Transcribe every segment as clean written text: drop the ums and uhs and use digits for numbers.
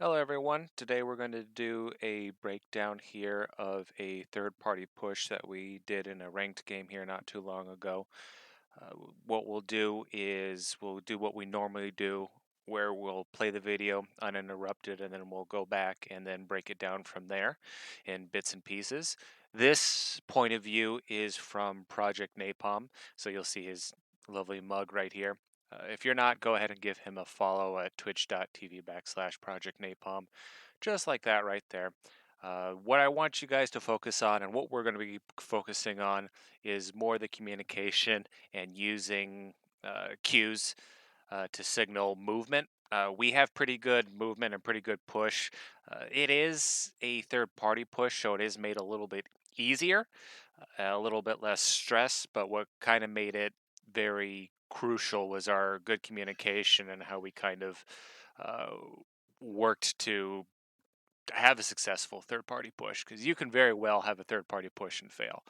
Hello everyone. Today we're going to do a breakdown here of a third-party push that we did in a ranked game here not too long ago. What we'll do is we'll do what we normally do, where we'll play the video uninterrupted and then we'll go back and then break it down from there in bits and pieces. This point of view is from Project Napalm, so you'll see his lovely mug right here. If you're not, go ahead and give him a follow at twitch.tv/Project Napalm, just like that right there. What I want you guys to focus on and what we're going to be focusing on is more the communication and using cues to signal movement. We have pretty good movement and pretty good push. It is a third party push, so it is made a little bit easier, a little bit less stress, but what kind of made it very crucial was our good communication and how we kind of uh, worked to have a successful third party push, because you can very well have a third party push and fail.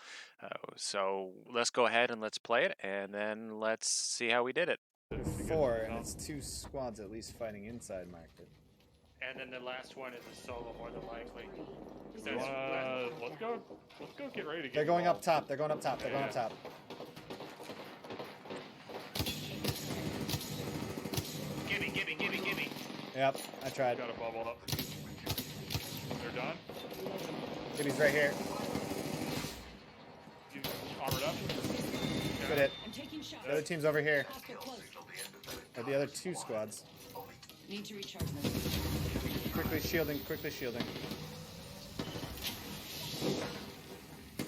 So let's go ahead and let's play it, and then let's see how we did it. Four, and it's two squads at least fighting inside market. And then the last one is a solo, more than likely. Let's go get ready to get They're going up involved. top. They're going up top. They're going up top. Gimme. Yep, I tried. Got a bubble up. They're done. Gibby's right here. You armored up. Good hit. I'm taking shots. The other team's over here. Hostile close. Or the other two squads. Need to recharge them. Quickly shielding, quickly shielding.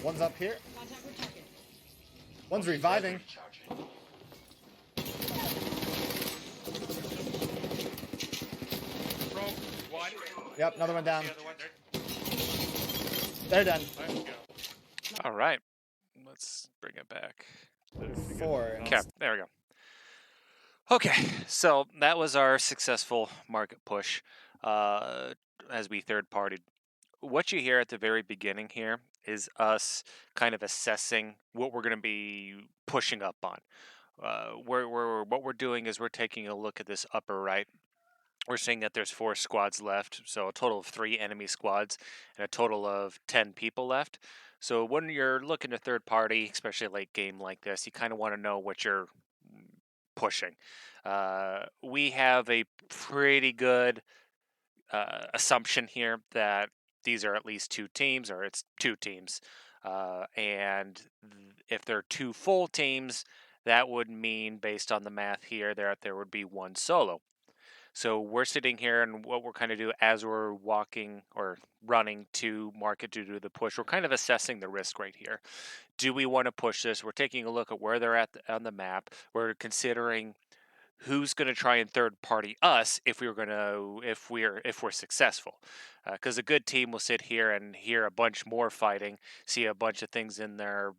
One's up here. Contact with target. One's reviving. Bro, one. Yep, another one down. The other one there. They're done. Let's go. All right. Let's bring it back. Four. And Okay, there we go. Okay, so that was our successful market push as we third partied. What you hear at the very beginning here is us kind of assessing what we're going to be pushing up on. What we're doing is we're taking a look at this upper right. We're seeing that there's 4 squads left, so a total of 3 enemy squads and a total of 10 people left. So when you're looking to third party, especially a late game like this, you kind of want to know what you're pushing. We have a pretty good assumption here that these are at least 2 teams, or it's 2 teams. And if they're 2 full teams, that would mean, based on the math here, there would be 1 solo. So we're sitting here, and what we're kind of do as we're walking or running to market to do the push, we're kind of assessing the risk right here. Do we want to push this? We're taking a look at where they're at on the map. We're considering who's going to try and third party us if we're successful, because a good team will sit here and hear a bunch more fighting, see a bunch of things in their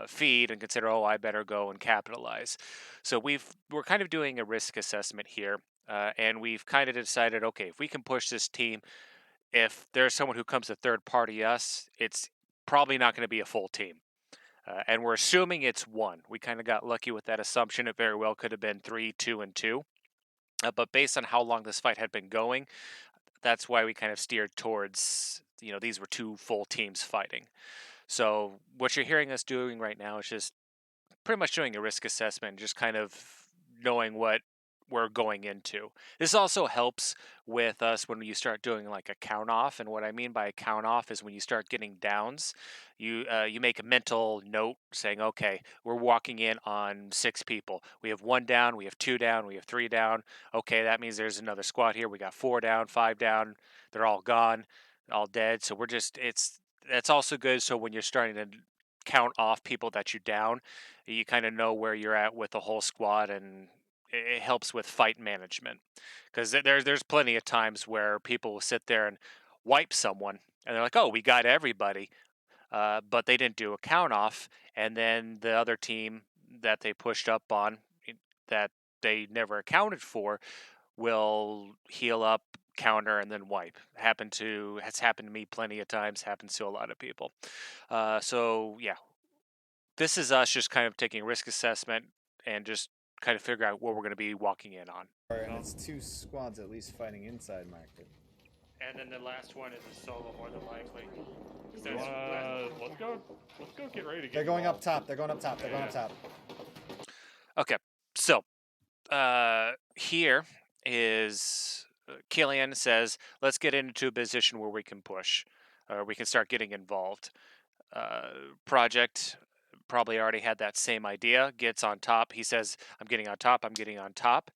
feed, and consider, oh, I better go and capitalize. So we're kind of doing a risk assessment here, and we've kind of decided, okay, if we can push this team, if there's someone who comes to third party us, it's probably not going to be a full team. And we're assuming it's 1. We kind of got lucky with that assumption. It very well could have been 3, 2, and 2. But based on how long this fight had been going, that's why we kind of steered towards, these were 2 full teams fighting. So what you're hearing us doing right now is just pretty much doing a risk assessment, just kind of knowing what we're going into. This also helps with us when you start doing like a count off, and what I mean by a count off is when you start getting downs, you make a mental note saying, okay, we're walking in on 6 people. We have 1 down, we have 2 down, we have 3 down. Okay, that means there's another squad here. We got 4 down, 5 down. They're all gone, all dead. So that's also good. So when you're starting to count off people that you down, you kind of know where you're at with the whole squad, and it helps with fight management, because there's plenty of times where people will sit there and wipe someone and they're like, oh, we got everybody, but they didn't do a count off, and then the other team that they pushed up on, that they never accounted for, will heal up, counter, and then wipe. Has happened to me plenty of times, happens to a lot of people. So yeah, this is us just kind of taking risk assessment and just kind of figure out what we're going to be walking in on. And it's 2 squads at least fighting inside market. and then the last one is a solo, more than likely. Let's go get ready to get They're going up involved. top. They're going up top. They're going up top. Okay, so here is Killian says, let's get into a position where we can push, we can start getting involved. Project probably already had that same idea, gets on top. He says, I'm getting on top, I'm getting on top.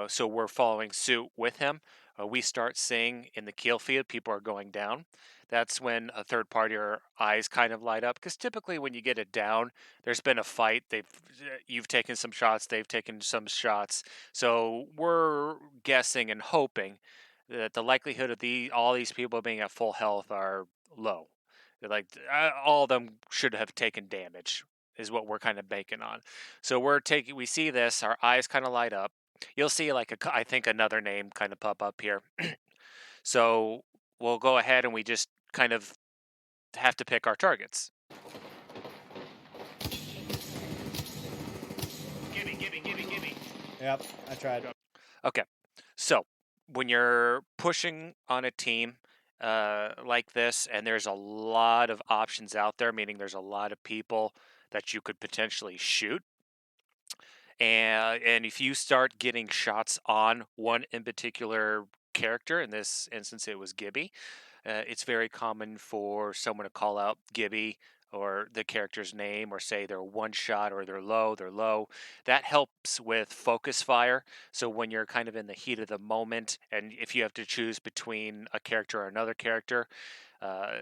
So we're following suit with him. We start seeing in the kill field, people are going down. That's when a third party or eyes kind of light up, because typically when you get it down, there's been a fight. You've taken some shots, they've taken some shots. So we're guessing and hoping that the likelihood of all these people being at full health are low. Like all of them should have taken damage, is what we're kind of banking on. So we see this, our eyes kind of light up. You'll see I think another name kind of pop up here. So we'll go ahead and we just kind of have to pick our targets. Gimme. Yep, I tried. Okay, so when you're pushing on a team like this, and there's a lot of options out there, meaning there's a lot of people that you could potentially shoot. And if you start getting shots on one in particular character, in this instance it was Gibby, it's very common for someone to call out Gibby or the character's name, or say they're one shot or they're low. That helps with focus fire. So when you're kind of in the heat of the moment, and if you have to choose between a character or another character, uh,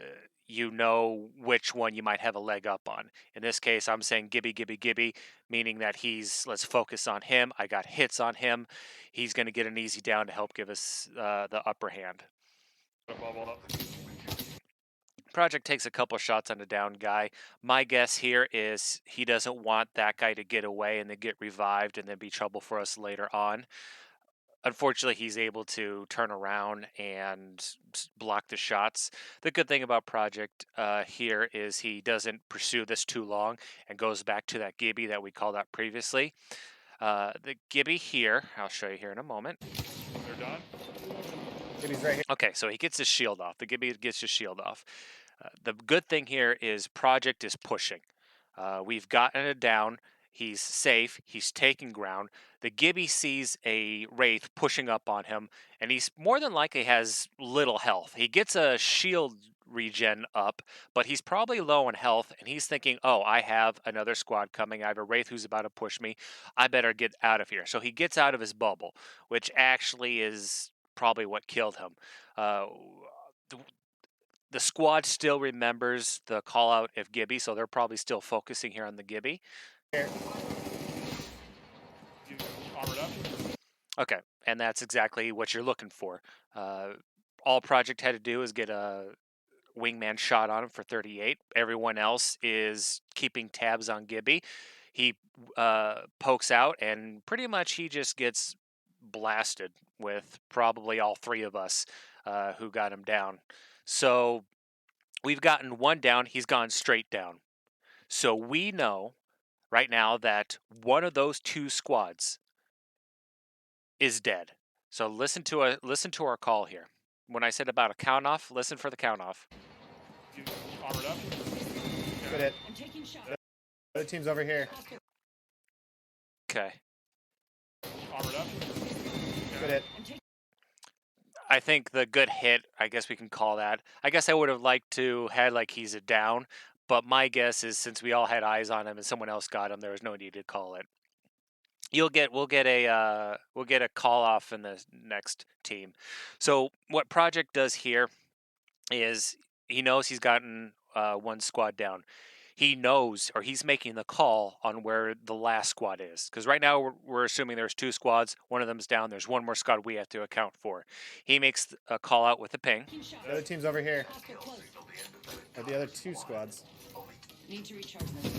you know which one you might have a leg up on. In this case, I'm saying Gibby, meaning that let's focus on him. I got hits on him. He's going to get an easy down to help give us the upper hand. Bubble up. Project takes a couple shots on a down guy. My guess here is he doesn't want that guy to get away and then get revived and then be trouble for us later on. Unfortunately, he's able to turn around and block the shots. The good thing about Project here is he doesn't pursue this too long and goes back to that Gibby that we called out previously. The Gibby here, I'll show you here in a moment. They're done. Gibby's right here. Okay, so he gets his shield off. The Gibby gets his shield off. The good thing here is Project is pushing. We've gotten it down. He's safe. He's taking ground. The Gibby sees a Wraith pushing up on him, and he's more than likely has little health. He gets a shield regen up, but he's probably low in health, and he's thinking, oh, I have another squad coming. I have a Wraith who's about to push me. I better get out of here. So he gets out of his bubble, which actually is probably what killed him. Uh, the squad still remembers the call out of Gibby, so they're probably still focusing here on the Gibby. Here. You armored up. Okay, and that's exactly what you're looking for. All Project had to do is get a wingman shot on him for 38. Everyone else is keeping tabs on Gibby. He pokes out, and pretty much he just gets blasted with probably all three of us who got him down. So we've gotten one down. He's gone straight down. So we know right now that one of those two squads is dead. So listen to our call here. When I said about a count off, listen for the count off. You armored up. Good hit. I'm taking shots. Other team's over here. Okay. Armored up. Good hit. I'm taking. I think the good hit, I guess we can call that. I guess I would have liked to had like he's a down, but my guess is since we all had eyes on him and someone else got him, there was no need to call it. We'll get a call off in the next team. So what Project does here is he knows he's gotten one squad down. He knows, or he's making the call on where the last squad is. Because right now we're assuming there's two squads. One of them's down. There's one more squad we have to account for. He makes a call out with a ping. The other team's over here. Hostile close. Or the other two squads. Need to recharge them.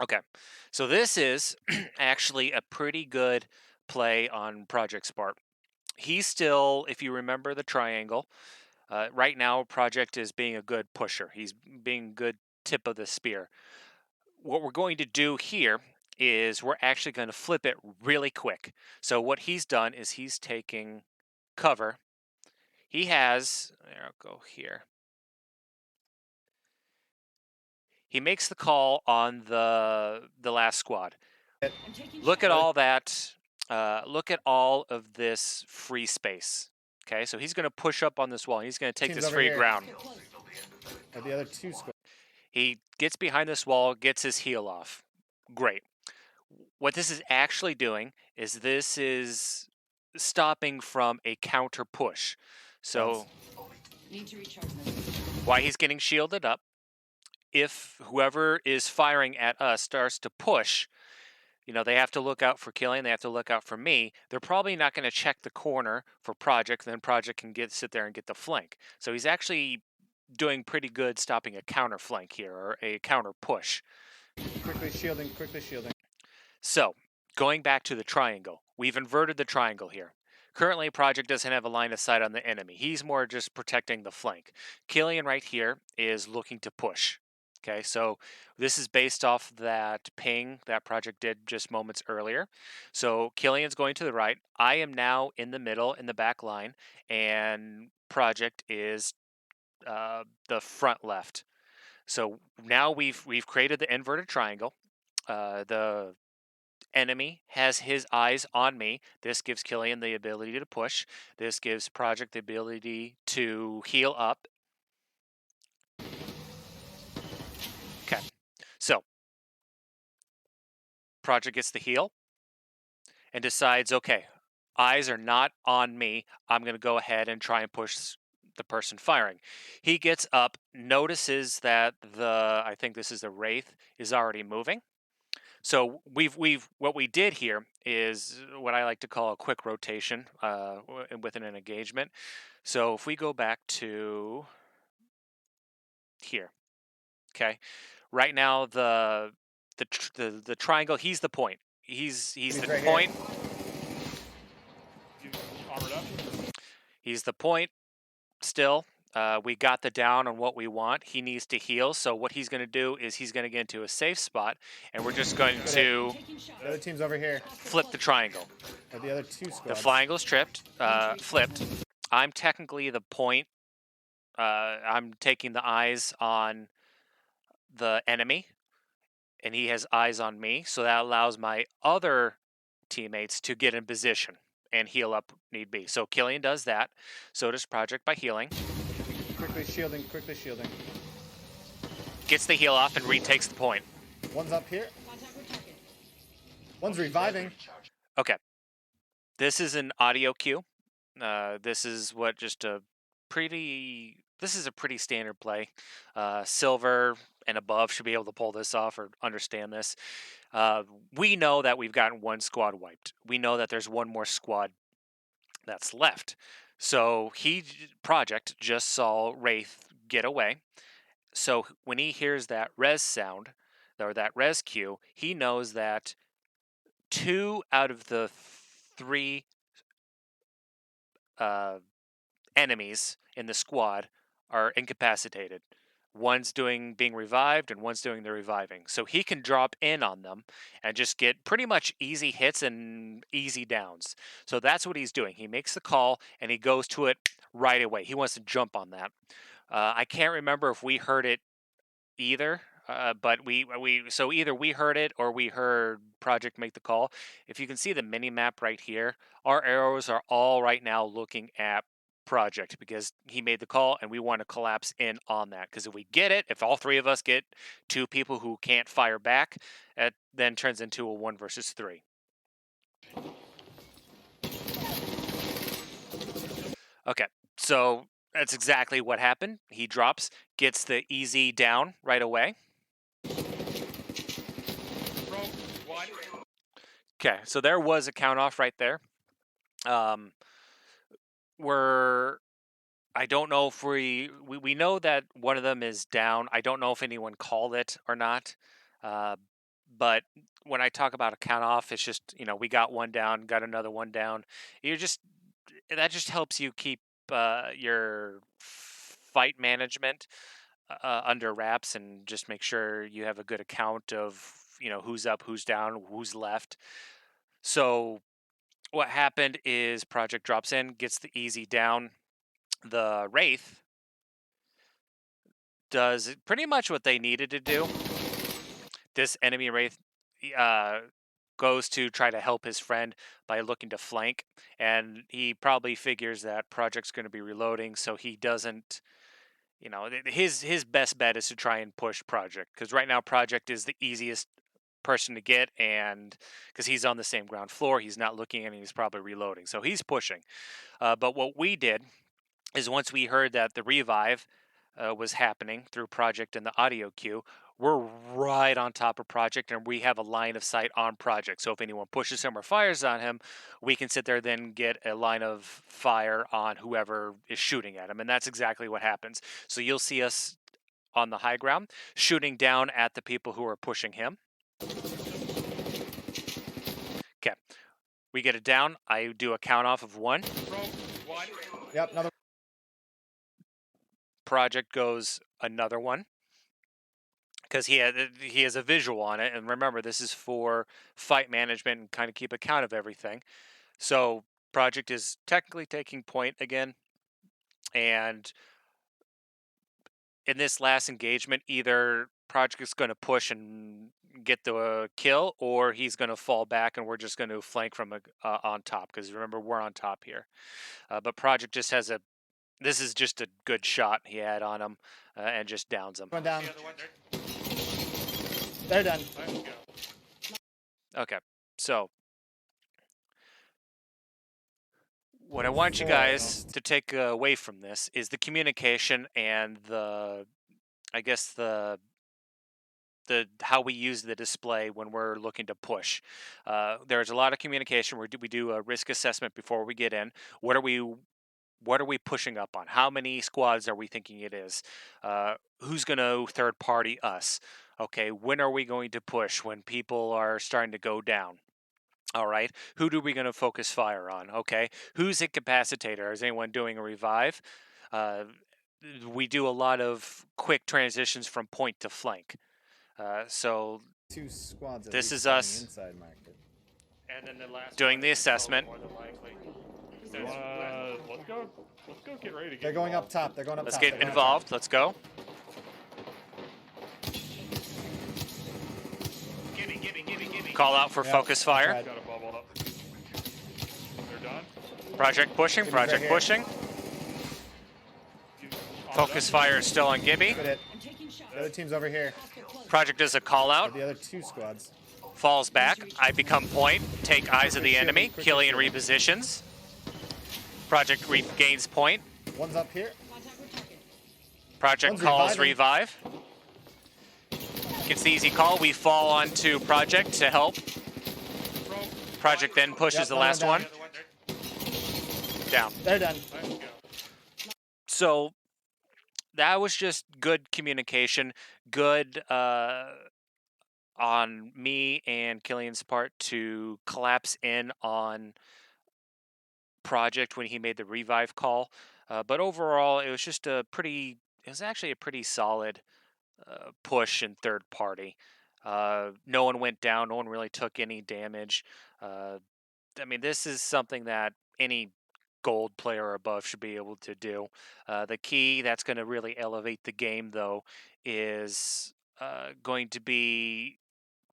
Okay, so this is actually a pretty good play on Project's part. He's still, if you remember the triangle, right now Project is being a good pusher. He's being good tip of the spear. What we're going to do here is we're actually going to flip it really quick. So what he's done is he's taking cover. He has, there, I'll go here. He makes the call on the last squad. I'm taking Look at shots. all that. Look at all of this free space. Okay, so he's going to push up on this wall. He's going to take Team's this over free here. ground. Get close. The other two squads. He gets behind this wall, gets his heel off. Great. What this is actually doing is this is stopping from a counter push. So Need to recharge my laser. while he's getting shielded up, if whoever is firing at us starts to push, they have to look out for Killian. They have to look out for me. They're probably not going to check the corner for Project. Then Project can sit there and get the flank. So he's actually doing pretty good stopping a counter flank here, or a counter push. Quickly shielding, quickly shielding. So going back to the triangle, we've inverted the triangle here. Currently, Project doesn't have a line of sight on the enemy. He's more just protecting the flank. Killian right here is looking to push. Okay, so this is based off that ping that Project did just moments earlier. So Killian's going to the right. I am now in the middle in the back line, and Project is the front left. So now we've created the inverted triangle. The enemy has his eyes on me. This gives Killian the ability to push. This gives Project the ability to heal up. Okay, so Project gets the heal and decides, okay, eyes are not on me. I'm going to go ahead and try and push the person firing. He gets up, notices that I think this is the Wraith, is already moving. So what we did here is what I like to call a quick rotation within an engagement. So if we go back to here, okay, right now the triangle, he's the point. He's the right point. Armored up. He's the point still. We got the down on what we want. He needs to heal. So what he's going to do is he's going to get into a safe spot, and we're just going to Taking shots. The other team's over here. flip the triangle. The other two The squads. triangle's flipped. I'm technically the point. I'm taking the eyes on the enemy, and he has eyes on me. So that allows my other teammates to get in position and heal up need be. So Killian does that. So does Project by healing. Quickly shielding, quickly shielding. Gets the heal off and retakes the point. One's up here. Contact with target. One's reviving. Okay. This is an audio cue. This is this is a pretty standard play. Silver and above should be able to pull this off or understand this. We know that we've gotten one squad wiped. We know that there's one more squad that's left. So Project just saw Wraith get away. So when he hears that res sound, or that res cue, he knows that 2 out of the 3 enemies in the squad are incapacitated. One's being revived, and one's doing the reviving. So he can drop in on them and just get pretty much easy hits and easy downs. So that's what he's doing. He makes the call and he goes to it right away. He wants to jump on that. I can't remember if we heard it either, but so either we heard it or we heard Project make the call. If you can see the mini map right here, our arrows are all right now looking at Project because he made the call and we want to collapse in on that. Because if all 3 of us get 2 people who can't fire back, it then turns into a 1 versus 3. Okay, so that's exactly what happened. He drops, gets the easy down right away. Okay, so there was a count off right there. I don't know if we know that one of them is down. I don't know if anyone called it or not. But when I talk about a count off, it's just we got one down, got another one down. That just helps you keep your fight management under wraps and just make sure you have a good account of who's up, who's down, who's left. So what happened is Project drops in, gets the easy down. the Wraith does pretty much what they needed to do. This enemy Wraith goes to try to help his friend by looking to flank, and he probably figures that Project's going to be reloading, so he doesn't. His best bet is to try and push Project, because right now Project is the easiest person to get, and because he's on the same ground floor, he's not looking and he's probably reloading, so he's pushing. But what we did is once we heard that the revive was happening through Project and the audio queue, we're right on top of Project and we have a line of sight on Project. So if anyone pushes him or fires on him, we can sit there then get a line of fire on whoever is shooting at him. And that's exactly what happens. So you'll see us on the high ground shooting down at the people who are pushing him. Okay. We get it down. I do a count off of 1. Yep, another. Project goes another 1. Because he has a visual on it, and remember, this is for fight management and kind of keep account of everything. So Project is technically taking point again, and in this last engagement, either Project is going to push and get the kill, or he's going to fall back, and we're just going to flank from on top. Because remember, we're on top here. But Project just has a. This is just a good shot he had on him, and just downs him. One down. They're done. Okay, so what I want you guys to take away from this is the communication and I guess the how we use the display when we're looking to push. There's a lot of communication. We do a risk assessment before we get in. What are we pushing up on? How many squads are we thinking it is? Who's going to third party us? Okay, when are we going to push? When people are starting to go down. All right. Who do we going to focus fire on? Okay. Who's incapacitator? Is anyone doing a revive? We do a lot of quick transitions from point to flank. So 2 squads at this least is us inside market. and then the last doing the assessment. Let's go. Let's go. Get ready to get. They're going up top. They're going up Let's top. get involved. Let's go. Call out for focus fire. Got a bubble up. They're done. Project pushing. Project pushing. Focus fire is still on Gibby. Good hit. I'm taking shots. The other team's over here. Project does a call out. The other 2 squads. Falls back. I become point. Take eyes of the enemy. Killian repositions. Project regains point. One's up here. Contact with target. Project One's calls reviving. revive. Gets the easy call. We fall onto Project to help. Project then pushes Yep, the last down. one. Down. They're done. So that was just good communication. Good on me and Killian's part to collapse in on Project when he made the revive call. But overall, it was just it was actually a pretty solid push in third party. No one went down. No one really took any damage. I mean, this is something that any gold player or above should be able to do. The key that's going to really elevate the game, though, is going to be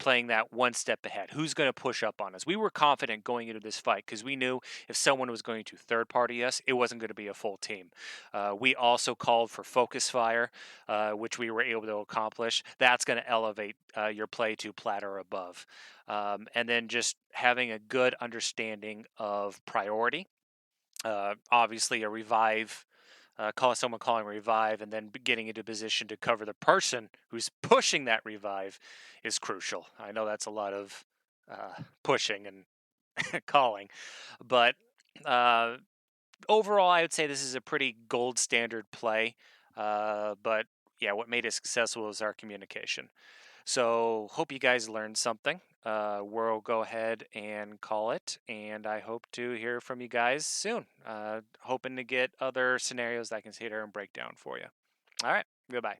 playing that one step ahead. Who's going to push up on us? We were confident going into this fight because we knew if someone was going to third party us, it wasn't going to be a full team. We also called for focus fire, which we were able to accomplish. That's going to elevate your play to plat or above. And then just having a good understanding of priority. Obviously, a revive. Someone calling revive and then getting into position to cover the person who's pushing that revive is crucial. I know that's a lot of pushing and calling, but overall, I would say this is a pretty gold standard play. But yeah, what made it successful was our communication. So hope you guys learned something. We'll go ahead and call it, and I hope to hear from you guys soon. Hoping to get other scenarios that I can sit here and break down for you. All right, goodbye.